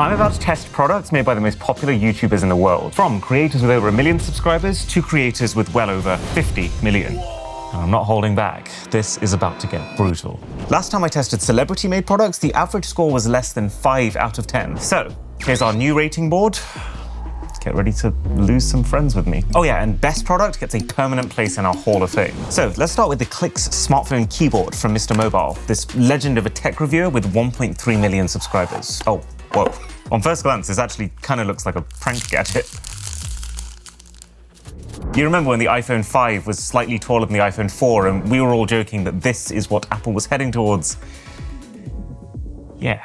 I'm about to test products made by the most popular YouTubers in the world, from creators with over 1 million subscribers to creators with well over 50 million. And I'm not holding back. This is about to get brutal. Last time I tested celebrity-made products, the average score was less than 5 out of 10. So, here's our new rating board. Let's get ready to lose some friends with me. Oh yeah, and best product gets a permanent place in our Hall of Fame. So, let's start with the Clicks smartphone keyboard from MrMobile, this legend of a tech reviewer with 1.3 million subscribers. Oh, whoa. On first glance, this actually kind of looks like a prank gadget. You remember when the iPhone 5 was slightly taller than the iPhone 4 and we were all joking that this is what Apple was heading towards? Yeah,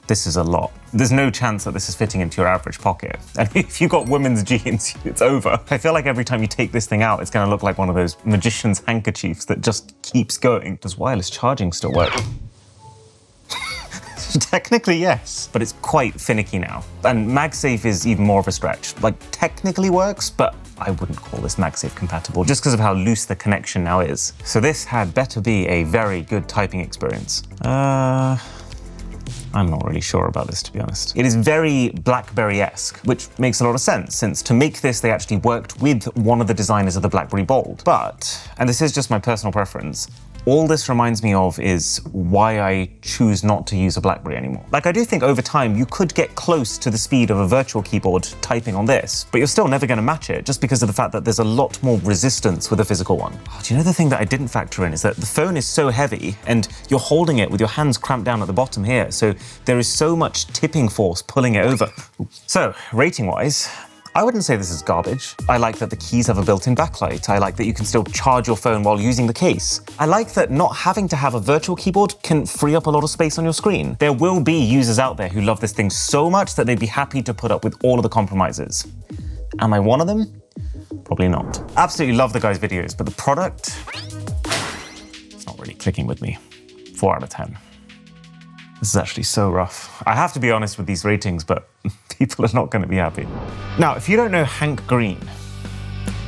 this is a lot. There's no chance that this is fitting into your average pocket. And if you've got women's jeans, it's over. I feel like every time you take this thing out, it's gonna look like one of those magician's handkerchiefs that just keeps going. Does wireless charging still work? Technically, yes, but it's quite finicky now. And MagSafe is even more of a stretch. Like, technically works, but I wouldn't call this MagSafe compatible just because of how loose the connection now is. So this had better be a very good typing experience. I'm not really sure about this, to be honest. It is very BlackBerry-esque, which makes a lot of sense, since to make this, they actually worked with one of the designers of the BlackBerry Bold. But, and this is just my personal preference, all this reminds me of is why I choose not to use a BlackBerry anymore. Like, I do think over time you could get close to the speed of a virtual keyboard typing on this, but you're still never going to match it just because of the fact that there's a lot more resistance with a physical one. Oh, do you know the thing that I didn't factor in is that the phone is so heavy and you're holding it with your hands clamped down at the bottom here, so there is so much tipping force pulling it over. So, rating-wise, I wouldn't say this is garbage. I like that the keys have a built-in backlight. I like that you can still charge your phone while using the case. I like that not having to have a virtual keyboard can free up a lot of space on your screen. There will be users out there who love this thing so much that they'd be happy to put up with all of the compromises. Am I one of them? Probably not. Absolutely love the guy's videos, but the product, it's not really clicking with me. 4 out of 10. This is actually so rough. I have to be honest with these ratings, but people are not going to be happy. Now, if you don't know Hank Green,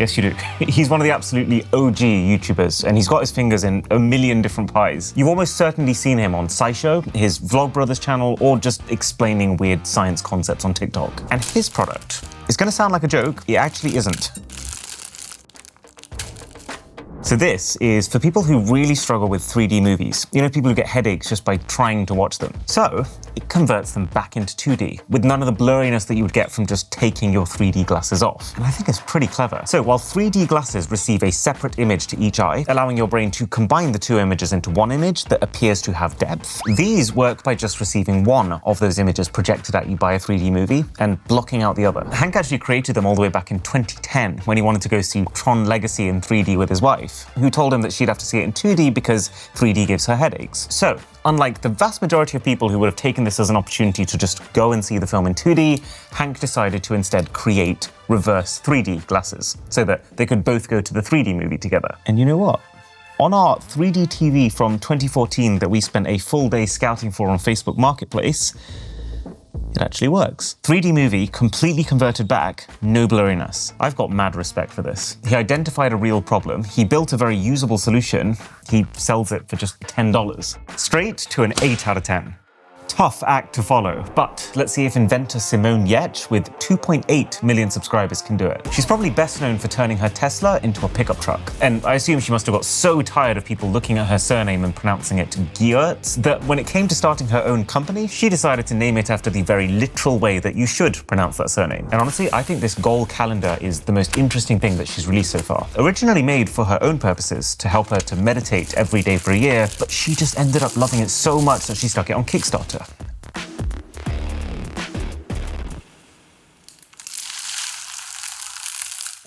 yes you do. He's one of the absolutely OG YouTubers, and he's got his fingers in a million different pies. You've almost certainly seen him on SciShow, his Vlogbrothers channel, or just explaining weird science concepts on TikTok. And his product is going to sound like a joke. It actually isn't. So this is for people who really struggle with 3D movies. You know, people who get headaches just by trying to watch them. So it converts them back into 2D with none of the blurriness that you would get from just taking your 3D glasses off. And I think it's pretty clever. So while 3D glasses receive a separate image to each eye, allowing your brain to combine the two images into one image that appears to have depth, these work by just receiving one of those images projected at you by a 3D movie and blocking out the other. Hank actually created them all the way back in 2010 when he wanted to go see Tron Legacy in 3D with his wife, who told him that she'd have to see it in 2D because 3D gives her headaches. So, unlike the vast majority of people who would have taken this as an opportunity to just go and see the film in 2D, Hank decided to instead create reverse 3D glasses so that they could both go to the 3D movie together. And you know what? On our 3D TV from 2014 that we spent a full day scouting for on Facebook Marketplace, it actually works. 3D movie, completely converted back, no blurriness. I've got mad respect for this. He identified a real problem, he built a very usable solution, he sells it for just $10. Straight to an 8 out of 10. Tough act to follow, but let's see if inventor Simone Giertz with 2.8 million subscribers can do it. She's probably best known for turning her Tesla into a pickup truck. And I assume she must have got so tired of people looking at her surname and pronouncing it Giertz that when it came to starting her own company, she decided to name it after the very literal way that you should pronounce that surname. And honestly, I think this goal calendar is the most interesting thing that she's released so far. Originally made for her own purposes to help her to meditate every day for a year, but she just ended up loving it so much that she stuck it on Kickstarter.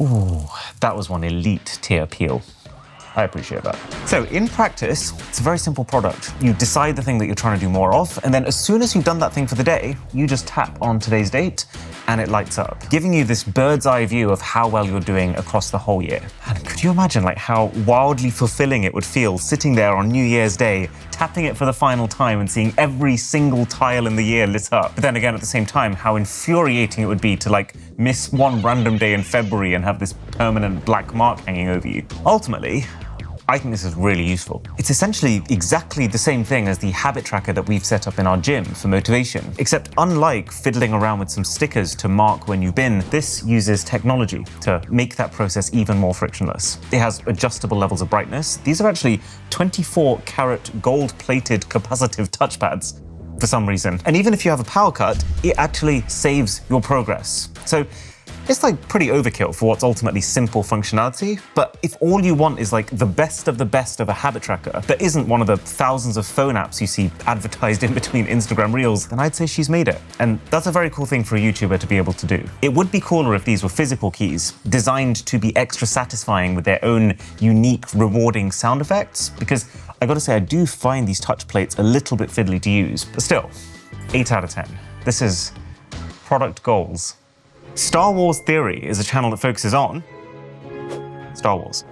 Ooh, that was one elite tier peel. I appreciate that. So in practice, it's a very simple product. You decide the thing that you're trying to do more of, and then as soon as you've done that thing for the day, you just tap on today's date and it lights up, giving you this bird's eye view of how well you're doing across the whole year. And could you imagine like how wildly fulfilling it would feel sitting there on New Year's Day, tapping it for the final time and seeing every single tile in the year lit up. But then again, at the same time, how infuriating it would be to like miss one random day in February and have this permanent black mark hanging over you. Ultimately, I think this is really useful. It's essentially exactly the same thing as the habit tracker that we've set up in our gym for motivation, except unlike fiddling around with some stickers to mark when you've been, this uses technology to make that process even more frictionless. It has adjustable levels of brightness. These are actually 24-karat gold-plated capacitive touchpads for some reason. And even if you have a power cut, it actually saves your progress. So it's like pretty overkill for what's ultimately simple functionality, but if all you want is like the best of a habit tracker that isn't one of the thousands of phone apps you see advertised in between Instagram Reels, then I'd say she's made it. And that's a very cool thing for a YouTuber to be able to do. It would be cooler if these were physical keys, designed to be extra satisfying with their own unique, rewarding sound effects, because I gotta say, I do find these touch plates a little bit fiddly to use, but still, 8 out of 10. This is product goals. StarWarsTheory is a channel that focuses on Star Wars.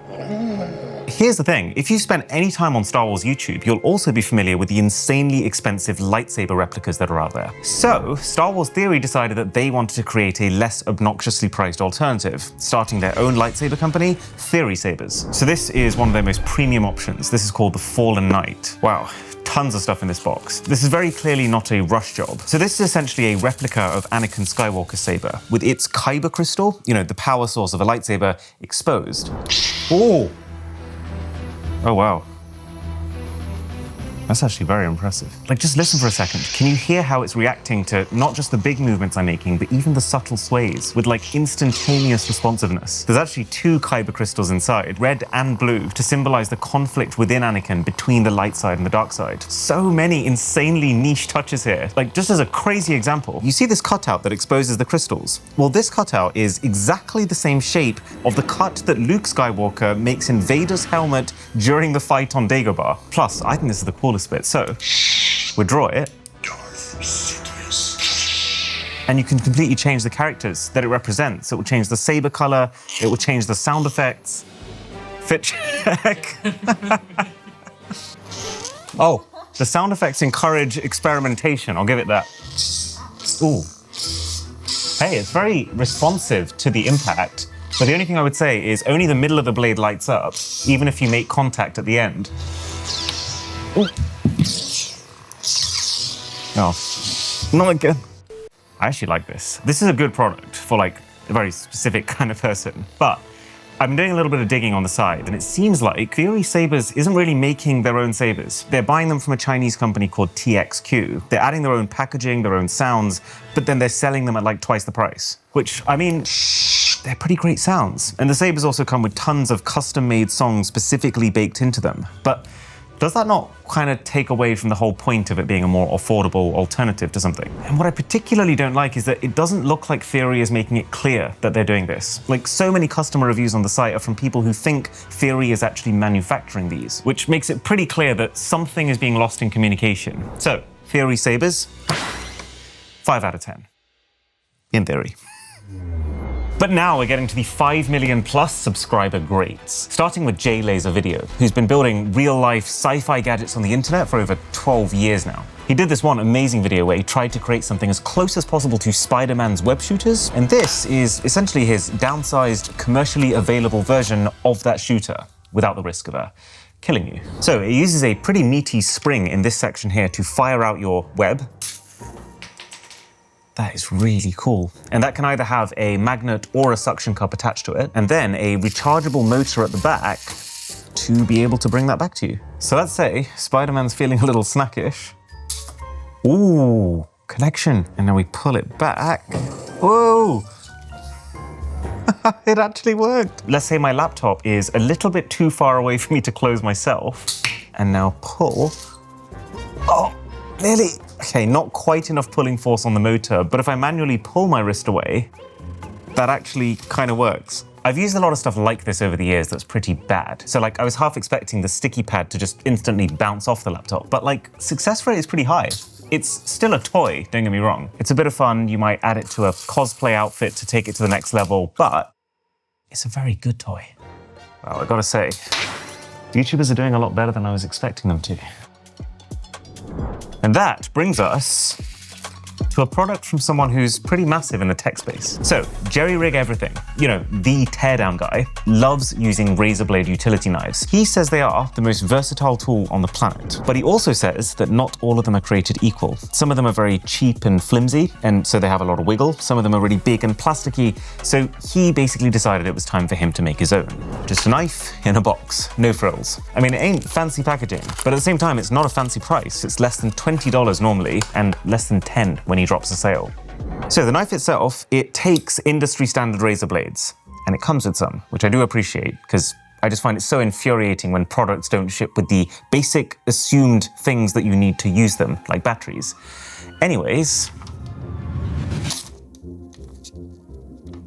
Here's the thing, if you spent any time on Star Wars YouTube, you'll also be familiar with the insanely expensive lightsaber replicas that are out there. So, StarWarsTheory decided that they wanted to create a less obnoxiously priced alternative, starting their own lightsaber company, Theory Sabers. So this is one of their most premium options. This is called the Fallen Knight. Wow. Tons of stuff in this box. This is very clearly not a rush job. So this is essentially a replica of Anakin Skywalker's saber, with its kyber crystal, you know, the power source of a lightsaber, exposed. Oh! Oh wow. That's actually very impressive. Like, just listen for a second. Can you hear how it's reacting to not just the big movements I'm making, but even the subtle sways with like instantaneous responsiveness? There's actually 2 kyber crystals inside, red and blue, to symbolize the conflict within Anakin between the light side and the dark side. So many insanely niche touches here. Like, just as a crazy example, you see this cutout that exposes the crystals? Well, this cutout is exactly the same shape of the cut that Luke Skywalker makes in Vader's helmet during the fight on Dagobah. Plus, I think this is the coolest bit. So, we draw it, and you can completely change the characters that it represents. It will change the saber color, it will change the sound effects. Fit check. Oh, the sound effects encourage experimentation, I'll give it that. Ooh. Hey, it's very responsive to the impact, but the only thing I would say is only the middle of the blade lights up, even if you make contact at the end. Ooh. Oh, not again. I actually like this. This is a good product for like a very specific kind of person, but I've been doing a little bit of digging on the side, and it seems like Theory Sabers isn't really making their own sabers. They're buying them from a Chinese company called TXQ. They're adding their own packaging, their own sounds, but then they're selling them at like twice the price, which, I mean, they're pretty great sounds. And the sabers also come with tons of custom-made songs specifically baked into them. But does that not kind of take away from the whole point of it being a more affordable alternative to something? And what I particularly don't like is that it doesn't look like Theory is making it clear that they're doing this. Like, so many customer reviews on the site are from people who think Theory is actually manufacturing these, which makes it pretty clear that something is being lost in communication. So, Theory Sabers, 5 out of 10. In theory. But now we're getting to the 5 million plus subscriber greats, starting with JLaservideo, who's been building real-life sci-fi gadgets on the internet for over 12 years now. He did this one amazing video where he tried to create something as close as possible to Spider-Man's web shooters, and this is essentially his downsized, commercially available version of that shooter, without the risk of killing you. So it uses a pretty meaty spring in this section here to fire out your web. That is really cool. And that can either have a magnet or a suction cup attached to it, and then a rechargeable motor at the back to be able to bring that back to you. So let's say Spider-Man's feeling a little snackish. Ooh, connection. And then we pull it back. Whoa! It actually worked. Let's say my laptop is a little bit too far away for me to close myself. And now pull. Oh, nearly. Okay, not quite enough pulling force on the motor, but if I manually pull my wrist away, that actually kind of works. I've used a lot of stuff like this over the years that's pretty bad. So like, I was half expecting the sticky pad to just instantly bounce off the laptop, but like, success rate is pretty high. It's still a toy, don't get me wrong. It's a bit of fun, you might add it to a cosplay outfit to take it to the next level, but it's a very good toy. Well, I gotta say, YouTubers are doing a lot better than I was expecting them to. And that brings us to a product from someone who's pretty massive in the tech space. So, JerryRigEverything, you know, the teardown guy, loves using razor blade utility knives. He says they are the most versatile tool on the planet, but he also says that not all of them are created equal. Some of them are very cheap and flimsy, and so they have a lot of wiggle. Some of them are really big and plasticky, so he basically decided it was time for him to make his own. Just a knife in a box, no frills. I mean, it ain't fancy packaging, but at the same time, it's not a fancy price. It's less than $20 normally, and less than $10 when he drops a sale. So the knife itself, it takes industry standard razor blades, and it comes with some, which I do appreciate, because I just find it so infuriating when products don't ship with the basic assumed things that you need to use them, like batteries. Anyways,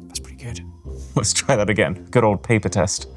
that's pretty good. Let's try that again. Good old paper test.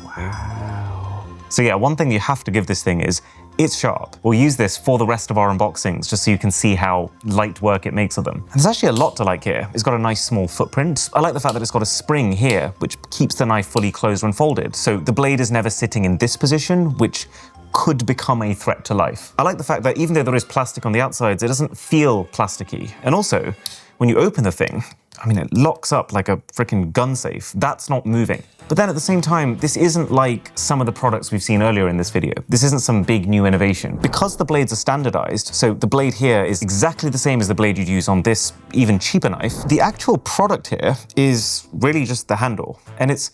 Wow. So yeah, one thing you have to give this thing is it's sharp. We'll use this for the rest of our unboxings just so you can see how light work it makes of them. And there's actually a lot to like here. It's got a nice small footprint. I like the fact that it's got a spring here, which keeps the knife fully closed when folded. So the blade is never sitting in this position, which could become a threat to life. I like the fact that even though there is plastic on the outsides, it doesn't feel plasticky. And also, when you open the thing, I mean, it locks up like a freaking gun safe. That's not moving. But then at the same time, this isn't like some of the products we've seen earlier in this video. This isn't some big new innovation. Because the blades are standardized, so the blade here is exactly the same as the blade you'd use on this even cheaper knife, the actual product here is really just the handle. And it's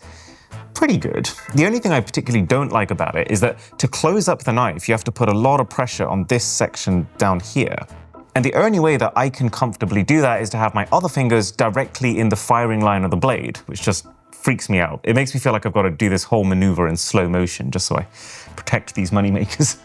pretty good. The only thing I particularly don't like about it is that to close up the knife, you have to put a lot of pressure on this section down here. And the only way that I can comfortably do that is to have my other fingers directly in the firing line of the blade, which just freaks me out. It makes me feel like I've got to do this whole maneuver in slow motion just so I protect these moneymakers.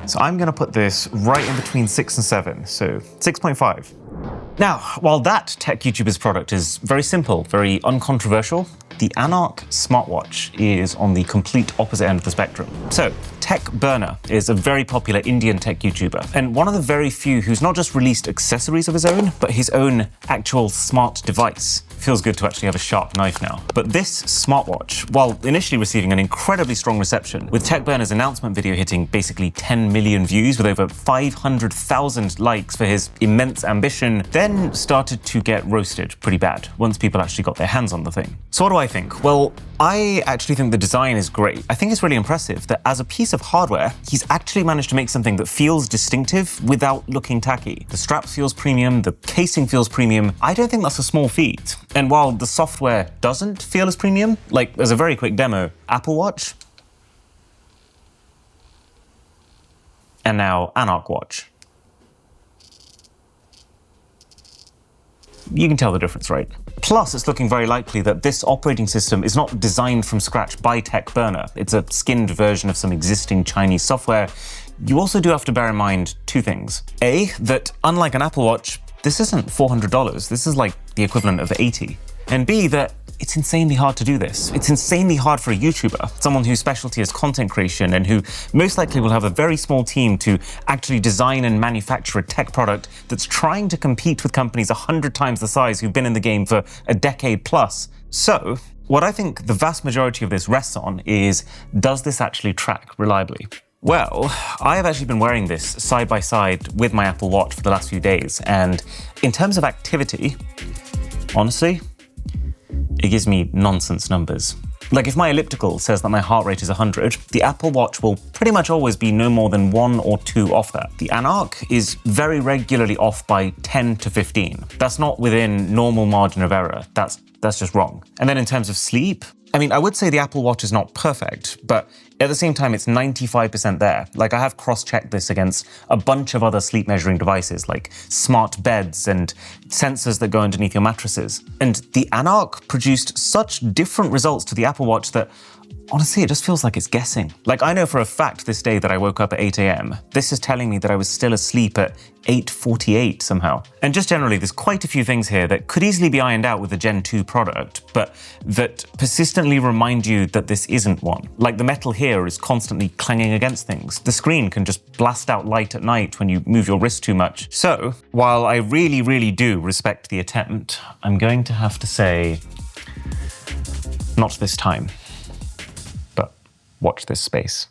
So I'm going to put this right in between 6 and 7, so 6.5. Now, while that tech YouTuber's product is very simple, very uncontroversial, the Anark smartwatch is on the complete opposite end of the spectrum. So, TechBurner is a very popular Indian tech YouTuber, and one of the very few who's not just released accessories of his own, but his own actual smart device. Feels good to actually have a sharp knife now. But this smartwatch, while initially receiving an incredibly strong reception, with TechBurner's announcement video hitting basically 10 million views with over 500,000 likes for his immense ambition, then started to get roasted pretty bad once people actually got their hands on the thing. So what do I think? Well, I actually think the design is great. I think it's really impressive that as a piece of hardware, he's actually managed to make something that feels distinctive without looking tacky. The strap feels premium, the casing feels premium. I don't think that's a small feat. And while the software doesn't feel as premium, like as a very quick demo, Apple Watch, and now Anark Watch. You can tell the difference, right? Plus, it's looking very likely that this operating system is not designed from scratch by TechBurner. It's a skinned version of some existing Chinese software. You also do have to bear in mind two things. A, that unlike an Apple Watch, this isn't $400. This is like the equivalent of 80. And B, that it's insanely hard to do this. It's insanely hard for a YouTuber, someone whose specialty is content creation and who most likely will have a very small team to actually design and manufacture a tech product that's trying to compete with companies 100 times the size who've been in the game for a decade plus. So, what I think the vast majority of this rests on is, does this actually track reliably? Well, I have actually been wearing this side by side with my Apple Watch for the last few days, and in terms of activity, honestly, it gives me nonsense numbers. Like if my elliptical says that my heart rate is 100, the Apple Watch will pretty much always be no more than 1 or 2 off that. The Anark is very regularly off by 10 to 15. That's not within normal margin of error. That's just wrong. And then in terms of sleep, I mean, I would say the Apple Watch is not perfect, but at the same time, it's 95% there. Like I have cross-checked this against a bunch of other sleep measuring devices like smart beds and sensors that go underneath your mattresses. And the Anark produced such different results to the Apple Watch that honestly, it just feels like it's guessing. Like I know for a fact this day that I woke up at 8 a.m. This is telling me that I was still asleep at 8:48 somehow. And just generally, there's quite a few things here that could easily be ironed out with the Gen 2 product, but that persistently remind you that this isn't one. Like the metal here is constantly clanging against things. The screen can just blast out light at night when you move your wrist too much. So, while I really, really do respect the attempt, I'm going to have to say, not this time. Watch this space.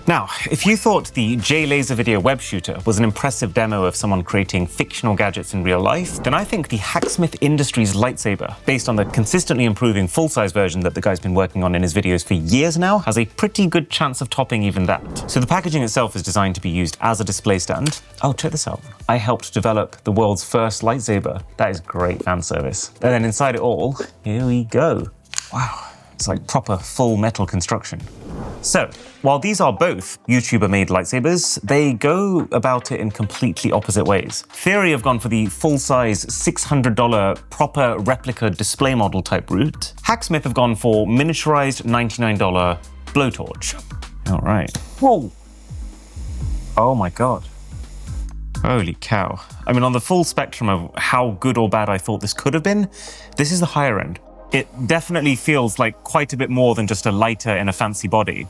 Now, if you thought the JLaservideo web shooter was an impressive demo of someone creating fictional gadgets in real life, then I think the Hacksmith Industries lightsaber, based on the consistently improving full-size version that the guy's been working on in his videos for years now, has a pretty good chance of topping even that. So the packaging itself is designed to be used as a display stand. Oh, check this out. I helped develop the world's first lightsaber. That is great fan service. And then inside it all, here we go. Wow. It's like proper full metal construction. So, while these are both YouTuber-made lightsabers, they go about it in completely opposite ways. Theory have gone for the full-size $600 proper replica display model type route. Hacksmith have gone for miniaturized $99 blowtorch. All right. Whoa. Oh my God. Holy cow. I mean, on the full spectrum of how good or bad I thought this could have been, this is the higher end. It definitely feels like quite a bit more than just a lighter in a fancy body.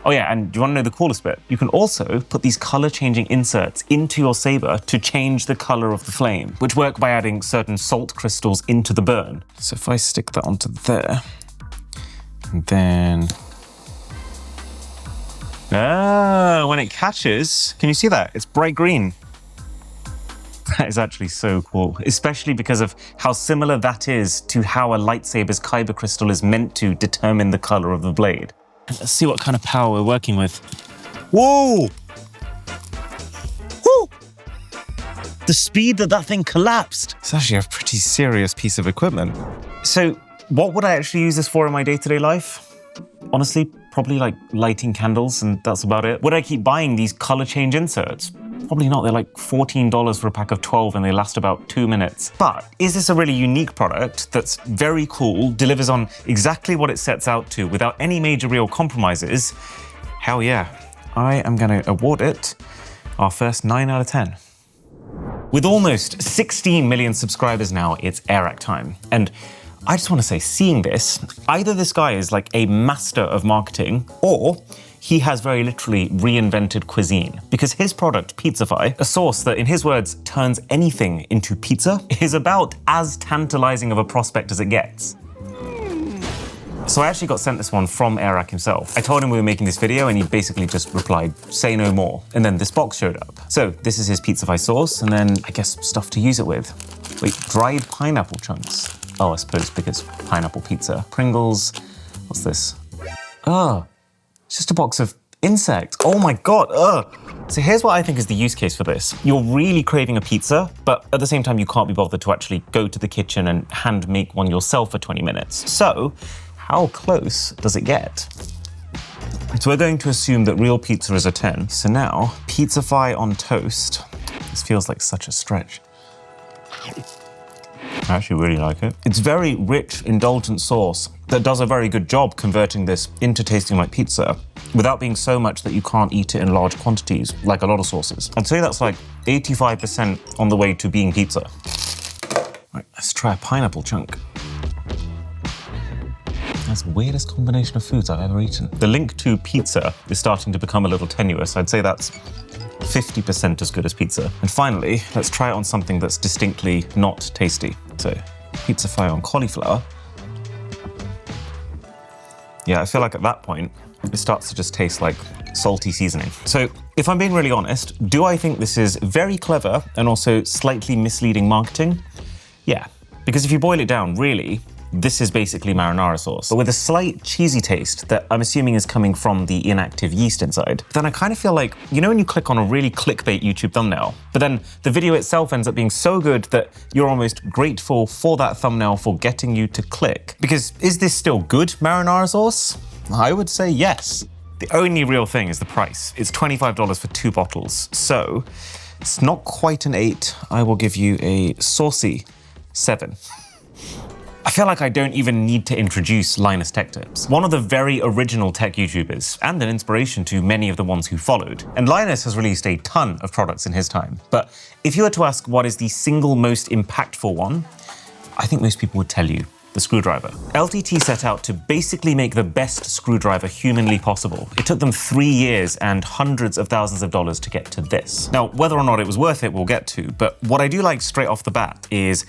Oh yeah, and do you want to know the coolest bit? You can also put these color-changing inserts into your saber to change the color of the flame, which work by adding certain salt crystals into the burn. So if I stick that onto there, and then... when it catches, can you see that? It's bright green. That is actually so cool, especially because of how similar that is to how a lightsaber's kyber crystal is meant to determine the color of the blade. Let's see what kind of power we're working with. Whoa! Woo! The speed that thing collapsed. It's actually a pretty serious piece of equipment. So what would I actually use this for in my day-to-day life? Honestly, probably like lighting candles, and that's about it. Would I keep buying these color change inserts? Probably not. They're like $14 for a pack of 12 and they last about 2 minutes. But is this a really unique product that's very cool, delivers on exactly what it sets out to without any major real compromises? Hell yeah. I am going to award it our first 9 out of 10. With almost 16 million subscribers now, it's airrack time. And I just want to say, seeing this, either this guy is like a master of marketing, or he has very literally reinvented cuisine. Because his product, Pizzafy, a sauce that in his words turns anything into pizza, is about as tantalizing of a prospect as it gets. So I actually got sent this one from airrack himself. I told him we were making this video and he basically just replied, say no more. And then this box showed up. So this is his Pizzafy sauce, and then I guess stuff to use it with. Wait, dried pineapple chunks. Oh, I suppose because pineapple pizza. Pringles, what's this? Oh, it's just a box of insects. Oh my God, ugh. So here's what I think is the use case for this. You're really craving a pizza, but at the same time, you can't be bothered to actually go to the kitchen and hand make one yourself for 20 minutes. So how close does it get? So we're going to assume that real pizza is a 10. So now, Pizzafy on toast. This feels like such a stretch. I actually really like it. It's very rich, indulgent sauce that does a very good job converting this into tasting like pizza without being so much that you can't eat it in large quantities, like a lot of sauces. I'd say that's like 85% on the way to being pizza. Right, let's try a pineapple chunk. That's the weirdest combination of foods I've ever eaten. The link to pizza is starting to become a little tenuous. I'd say that's 50% as good as pizza. And finally, let's try it on something that's distinctly not tasty. So, Pizzafy on cauliflower. Yeah, I feel like at that point, it starts to just taste like salty seasoning. So, if I'm being really honest, do I think this is very clever and also slightly misleading marketing? Yeah, because if you boil it down, really, this is basically marinara sauce, but with a slight cheesy taste that I'm assuming is coming from the inactive yeast inside. But then I kind of feel like, you know when you click on a really clickbait YouTube thumbnail, but then the video itself ends up being so good that you're almost grateful for that thumbnail for getting you to click. Because is this still good marinara sauce? I would say yes. The only real thing is the price. It's $25 for 2 bottles. So it's not quite an 8. I will give you a saucy 7. I feel like I don't even need to introduce LinusTechTips, one of the very original tech YouTubers and an inspiration to many of the ones who followed. And Linus has released a ton of products in his time. But if you were to ask what is the single most impactful one, I think most people would tell you the screwdriver. LTT set out to basically make the best screwdriver humanly possible. It took them 3 years and hundreds of thousands of dollars to get to this. Now, whether or not it was worth it, we'll get to, but what I do like straight off the bat is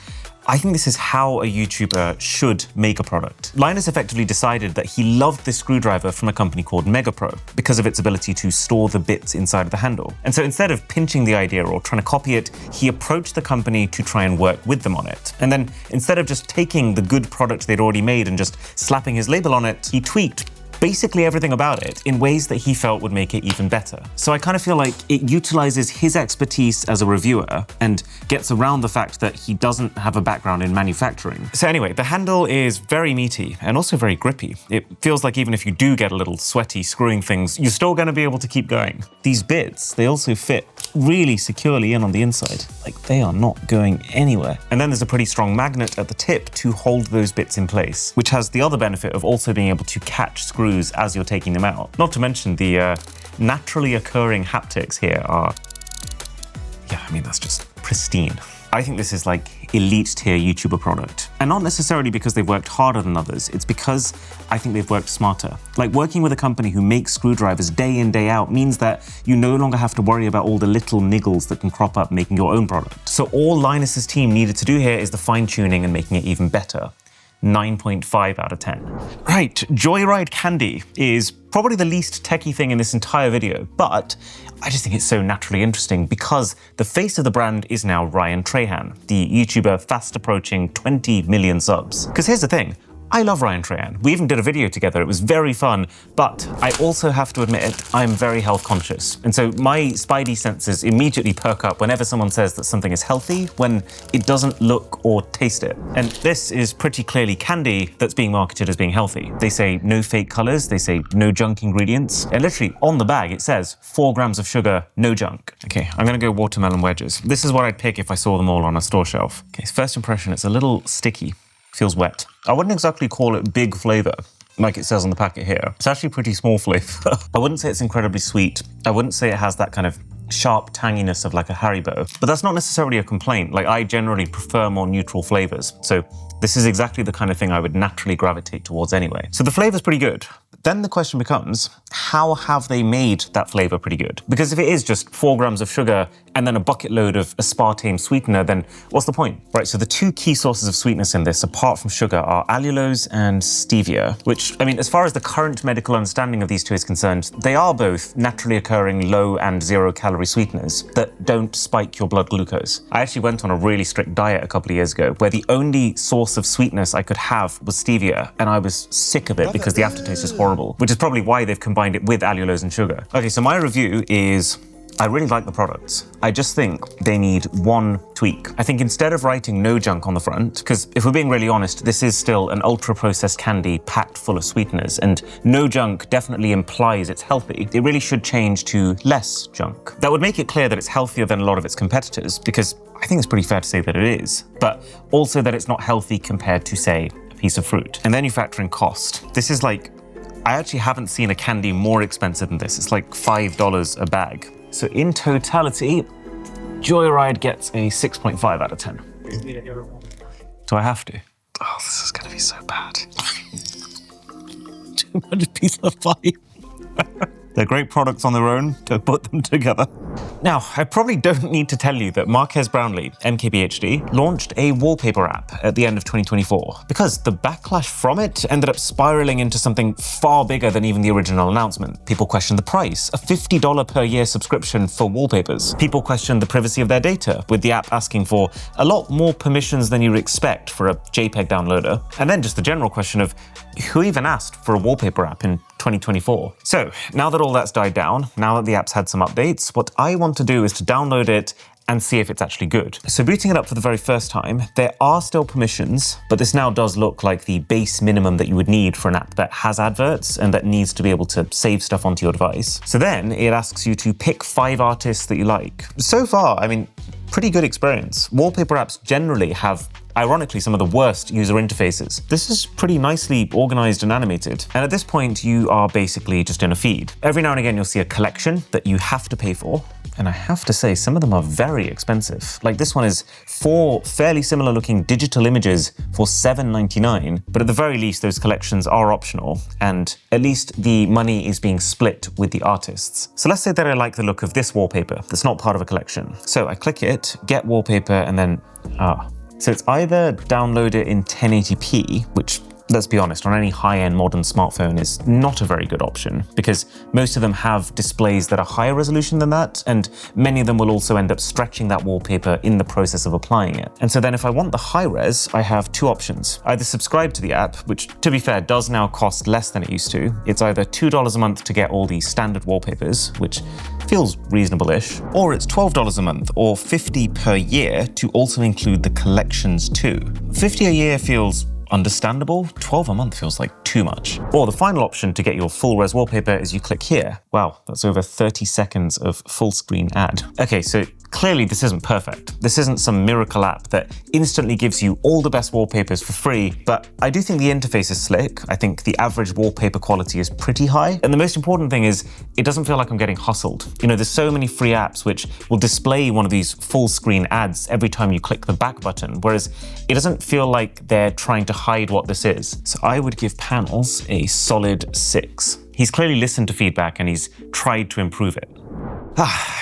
I think this is how a YouTuber should make a product. Linus effectively decided that he loved this screwdriver from a company called MegaPro because of its ability to store the bits inside of the handle. And so instead of pinching the idea or trying to copy it, he approached the company to try and work with them on it. And then instead of just taking the good product they'd already made and just slapping his label on it, he tweaked basically everything about it in ways that he felt would make it even better. So I kind of feel like it utilizes his expertise as a reviewer and gets around the fact that he doesn't have a background in manufacturing. So anyway, the handle is very meaty and also very grippy. It feels like even if you do get a little sweaty screwing things, you're still going to be able to keep going. These bits, they also fit really securely in on the inside. Like, they are not going anywhere. And then there's a pretty strong magnet at the tip to hold those bits in place, which has the other benefit of also being able to catch screws as you're taking them out. Not to mention the naturally occurring haptics here are, yeah, I mean, that's just pristine. I think this is like elite tier YouTuber product. And not necessarily because they've worked harder than others, it's because I think they've worked smarter. Like, working with a company who makes screwdrivers day in, day out means that you no longer have to worry about all the little niggles that can crop up making your own product. So all Linus's team needed to do here is the fine tuning and making it even better. 9.5 out of 10. Right, Joyride Candy is probably the least techie thing in this entire video, but I just think it's so naturally interesting because the face of the brand is now Ryan Trahan, the YouTuber fast approaching 20 million subs. Because here's the thing, I love Ryan Trahan. We even did a video together. It was very fun, but I also have to admit I'm very health conscious. And so my spidey senses immediately perk up whenever someone says that something is healthy when it doesn't look or taste it. And this is pretty clearly candy that's being marketed as being healthy. They say no fake colors, they say no junk ingredients. And literally on the bag, it says 4 grams of sugar, no junk. Okay, I'm gonna go watermelon wedges. This is what I'd pick if I saw them all on a store shelf. Okay, first impression, it's a little sticky. Feels wet. I wouldn't exactly call it big flavor, like it says on the packet here. It's actually pretty small flavor. I wouldn't say it's incredibly sweet. I wouldn't say it has that kind of sharp tanginess of like a Haribo, but that's not necessarily a complaint. Like, I generally prefer more neutral flavors. So this is exactly the kind of thing I would naturally gravitate towards anyway. So the flavor's pretty good. Then the question becomes, how have they made that flavor pretty good? Because if it is just 4 grams of sugar and then a bucket load of aspartame sweetener, then what's the point? Right, so the 2 key sources of sweetness in this, apart from sugar, are allulose and stevia, which, I mean, as far as the current medical understanding of these two is concerned, they are both naturally occurring low and 0 calorie sweeteners that don't spike your blood glucose. I actually went on a really strict diet a couple of years ago where the only source of sweetness I could have was stevia, and I was sick of it because the aftertaste is horrible, which is probably why they've combined it with allulose and sugar. Okay, so my review is, I really like the products. I just think they need one tweak. I think instead of writing no junk on the front, because if we're being really honest, this is still an ultra-processed candy packed full of sweeteners, and no junk definitely implies it's healthy. It really should change to less junk. That would make it clear that it's healthier than a lot of its competitors, because I think it's pretty fair to say that it is, but also that it's not healthy compared to, say, a piece of fruit. And then you factor in cost. This is like, I actually haven't seen a candy more expensive than this. It's like $5 a bag. So in totality, Joyride gets a 6.5 out of 10. Do I have to? Oh, this is gonna be so bad. Too much piece of pie. They're great products on their own, don't put them together. Now, I probably don't need to tell you that Marques Brownlee, mkbhd, launched a wallpaper app at the end of 2024, because the backlash from it ended up spiraling into something far bigger than even the original announcement. People questioned the price, a $50 per year subscription for wallpapers. People questioned the privacy of their data, with the app asking for a lot more permissions than you'd expect for a JPEG downloader. And then just the general question of, who even asked for a wallpaper app in 2024? So now that all that's died down, now that the app's had some updates, what I want to do is to download it and see if it's actually good. So booting it up for the very first time, there are still permissions, but this now does look like the base minimum that you would need for an app that has adverts and that needs to be able to save stuff onto your device. So then it asks you to pick 5 artists that you like. So far, I mean, pretty good experience. Wallpaper apps generally have, ironically, some of the worst user interfaces. This is pretty nicely organized and animated. And at this point, you are basically just in a feed. Every now and again, you'll see a collection that you have to pay for. And I have to say, some of them are very expensive. Like this one is 4 fairly similar looking digital images for $7.99. But at the very least, those collections are optional. And at least the money is being split with the artists. So let's say that I like the look of this wallpaper that's not part of a collection. So I click it, get wallpaper, and then, So it's either download it in 1080p, which, let's be honest, on any high-end modern smartphone is not a very good option because most of them have displays that are higher resolution than that, and many of them will also end up stretching that wallpaper in the process of applying it. And so then if I want the high res, I have two options. Either subscribe to the app, which to be fair does now cost less than it used to. It's either $2 a month to get all the standard wallpapers, which feels reasonable-ish, or it's $12 a month or $50 per year to also include the collections too. $50 a year feels understandable. 12 a month feels like too much. Or the final option to get your full res wallpaper is you click here. Wow, that's over 30 seconds of full screen ad. Okay, so clearly this isn't perfect. This isn't some miracle app that instantly gives you all the best wallpapers for free, but I do think the interface is slick. I think the average wallpaper quality is pretty high. And the most important thing is it doesn't feel like I'm getting hustled. You know, there's so many free apps which will display one of these full screen ads every time you click the back button, whereas it doesn't feel like they're trying to hide what this is. So I would give Panels a solid 6. He's clearly listened to feedback and he's tried to improve it.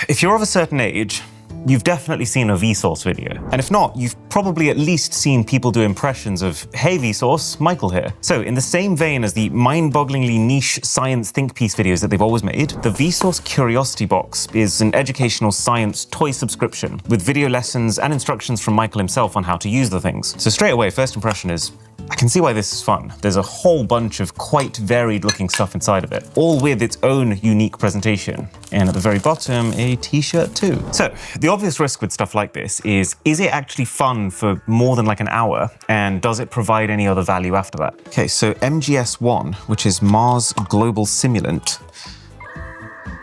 If you're of a certain age, you've definitely seen a Vsauce video. And if not, you've probably at least seen people do impressions of, "Hey Vsauce, Michael here." So in the same vein as the mind-bogglingly niche science think piece videos that they've always made, the Vsauce Curiosity Box is an educational science toy subscription with video lessons and instructions from Michael himself on how to use the things. So straight away, first impression is, I can see why this is fun. There's a whole bunch of quite varied looking stuff inside of it, all with its own unique presentation. And at the very bottom, a t-shirt too. So the obvious risk with stuff like this is it actually fun for more than like an hour? And does it provide any other value after that? Okay, so MGS-1, which is Mars Global Simulant.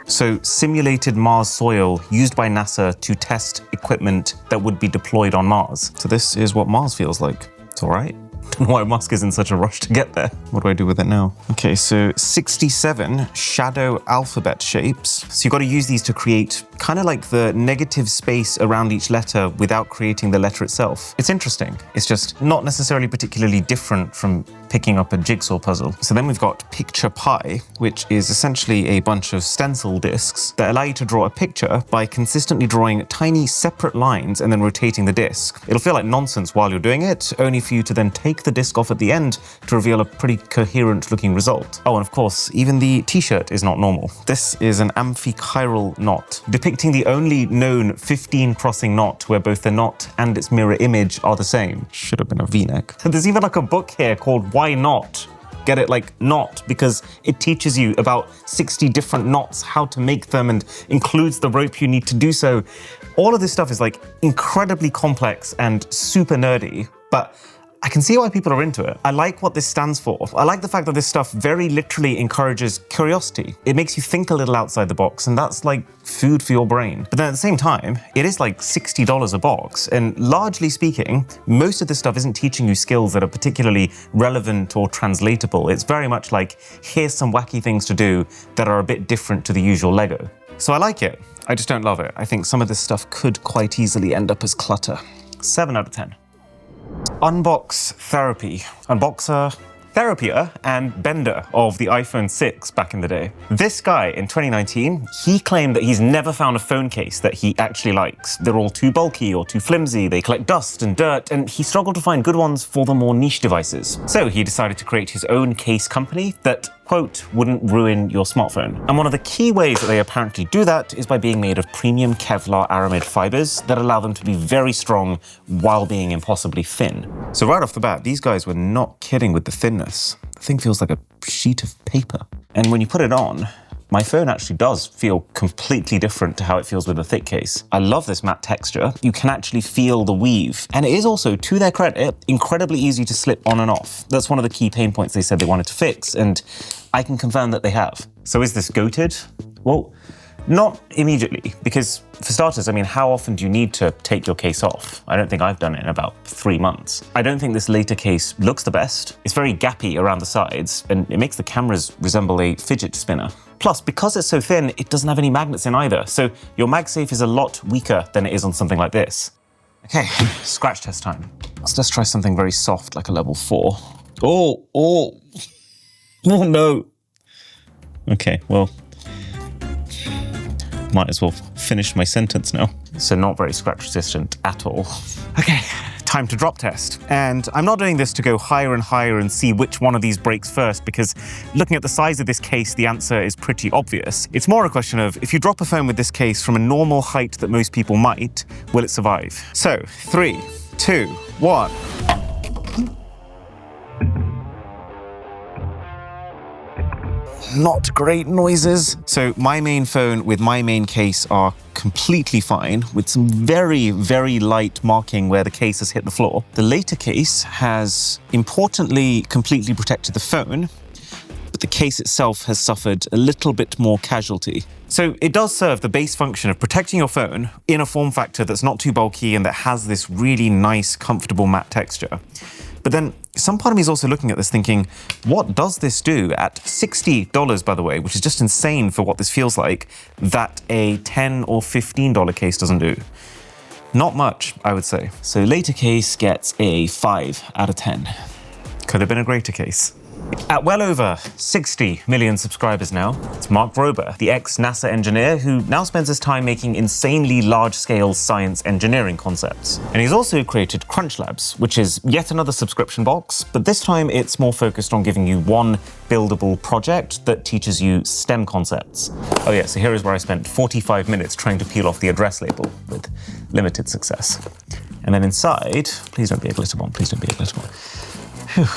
So simulated Mars soil used by NASA to test equipment that would be deployed on Mars. So this is what Mars feels like. It's all right. Don't know why Musk is in such a rush to get there. What do I do with it now? Okay, so 67 shadow alphabet shapes. So you've got to use these to create kind of like the negative space around each letter without creating the letter itself. It's interesting. It's just not necessarily particularly different from picking up a jigsaw puzzle. So then we've got Picture Pie, which is essentially a bunch of stencil discs that allow you to draw a picture by consistently drawing tiny separate lines and then rotating the disc. It'll feel like nonsense while you're doing it, only for you to then take the disc off at the end to reveal a pretty coherent looking result. Oh, and of course, even the t-shirt is not normal. This is an amphichiral knot, depicting the only known 15 crossing knot where both the knot and its mirror image are the same. Should have been a V-neck. There's even like a book here called Why Not? Get it, like knot, because it teaches you about 60 different knots, how to make them, and includes the rope you need to do so. All of this stuff is like incredibly complex and super nerdy, but I can see why people are into it. I like what this stands for. I like the fact that this stuff very literally encourages curiosity. It makes you think a little outside the box, and that's like food for your brain. But then at the same time, it is like $60 a box, and largely speaking, most of this stuff isn't teaching you skills that are particularly relevant or translatable. It's very much like, here's some wacky things to do that are a bit different to the usual Lego. So I like it. I just don't love it. I think some of this stuff could quite easily end up as clutter. 7 out of 10. Unboxtherapy. Unboxer, therapier, and bender of the iPhone 6 back in the day. This guy in 2019, he claimed that he's never found a phone case that he actually likes. They're all too bulky or too flimsy, they collect dust and dirt, and he struggled to find good ones for the more niche devices. So he decided to create his own case company that, quote, wouldn't ruin your smartphone. And one of the key ways that they apparently do that is by being made of premium Kevlar aramid fibers that allow them to be very strong while being impossibly thin. So right off the bat, these guys were not kidding with the thinness. The thing feels like a sheet of paper. And when you put it on, my phone actually does feel completely different to how it feels with a thick case. I love this matte texture. You can actually feel the weave. And it is also, to their credit, incredibly easy to slip on and off. That's one of the key pain points they said they wanted to fix, and I can confirm that they have. So is this goated? Well, not immediately, because for starters, I mean, how often do you need to take your case off? I don't think I've done it in about 3 months. I don't think this later case looks the best. It's very gappy around the sides, and it makes the cameras resemble a fidget spinner. Plus, because it's so thin, it doesn't have any magnets in either, so your MagSafe is a lot weaker than it is on something like this. Okay, scratch test time. Let's try something very soft, like a level 4. Oh no. Okay, well, might as well finish my sentence now. So not very scratch resistant at all. Okay, Time to drop test. And I'm not doing this to go higher and higher and see which one of these breaks first, because looking at the size of this case, the answer is pretty obvious. It's more a question of, if you drop a phone with this case from a normal height that most people might, will it survive? So, 3, 2, 1. Not great noises. So my main phone with my main case are completely fine, with some very, very light marking where the case has hit the floor. The later case has importantly completely protected the phone, but the case itself has suffered a little bit more casualty. So it does serve the base function of protecting your phone in a form factor that's not too bulky and that has this really nice, comfortable matte texture. But then some part of me is also looking at this thinking, what does this do at $60, by the way, which is just insane for what this feels like, that a $10 or $15 case doesn't do? Not much, I would say. So later case gets a 5 out of 10. Could have been a greater case. At well over 60 million subscribers now, it's MarkRober, the ex-NASA engineer who now spends his time making insanely large-scale science engineering concepts. And he's also created Crunch Labs, which is yet another subscription box, but this time it's more focused on giving you one buildable project that teaches you STEM concepts. Oh yeah, so here is where I spent 45 minutes trying to peel off the address label with limited success. And then inside, please don't be a glitter bomb, please don't be a glitter bomb. Whew.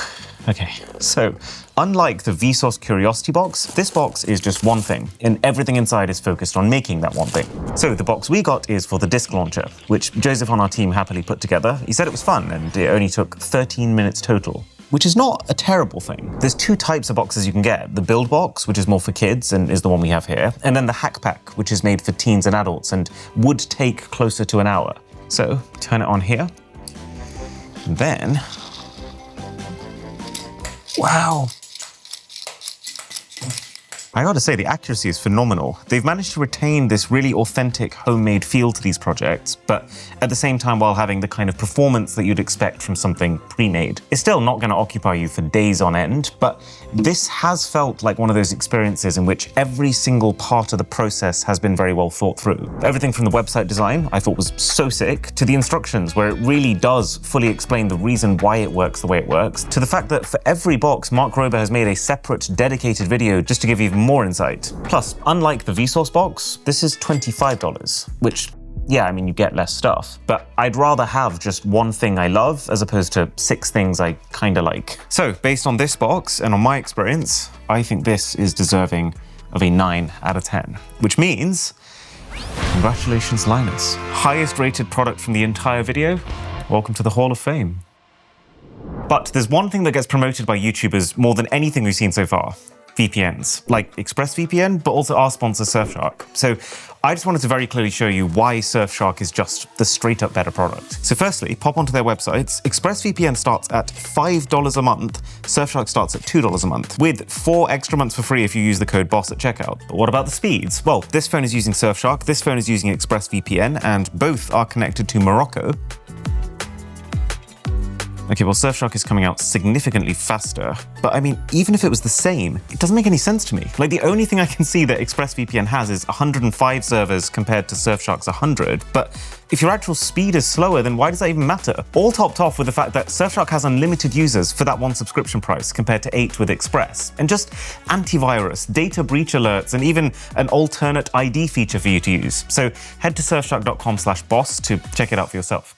Okay, so unlike the Vsauce Curiosity box, this box is just one thing, and everything inside is focused on making that one thing. So the box we got is for the disk launcher, which Joseph on our team happily put together. He said it was fun, and it only took 13 minutes total, which is not a terrible thing. There's two types of boxes you can get. The build box, which is more for kids and is the one we have here, and then the hack pack, which is made for teens and adults and would take closer to an hour. So turn it on here, and then, wow. I gotta say, the accuracy is phenomenal. They've managed to retain this really authentic homemade feel to these projects, but at the same time while having the kind of performance that you'd expect from something pre-made. It's still not gonna occupy you for days on end, but this has felt like one of those experiences in which every single part of the process has been very well thought through. Everything from the website design I thought was so sick, to the instructions where it really does fully explain the reason why it works the way it works, to the fact that for every box, MarkRober has made a separate dedicated video just to give even more insight. Plus, unlike the Vsauce box, this is $25, which, yeah, I mean, you get less stuff, but I'd rather have just one thing I love as opposed to 6 things I kinda like. So, based on this box and on my experience, I think this is deserving of a 9 out of 10, which means, congratulations, Linus. Highest rated product from the entire video. Welcome to the Hall of Fame. But there's one thing that gets promoted by YouTubers more than anything we've seen so far. VPNs, like ExpressVPN, but also our sponsor Surfshark. So I just wanted to very clearly show you why Surfshark is just the straight up better product. So firstly, pop onto their websites. ExpressVPN starts at $5 a month. Surfshark starts at $2 a month, with 4 extra months for free if you use the code BOSS at checkout. But what about the speeds? Well, this phone is using Surfshark, this phone is using ExpressVPN, and both are connected to Morocco. Okay, well, Surfshark is coming out significantly faster, but I mean, even if it was the same, it doesn't make any sense to me. Like, the only thing I can see that ExpressVPN has is 105 servers compared to Surfshark's 100, but if your actual speed is slower, then why does that even matter? All topped off with the fact that Surfshark has unlimited users for that one subscription price compared to 8 with Express, and just antivirus, data breach alerts, and even an alternate ID feature for you to use. So head to surfshark.com/boss to check it out for yourself.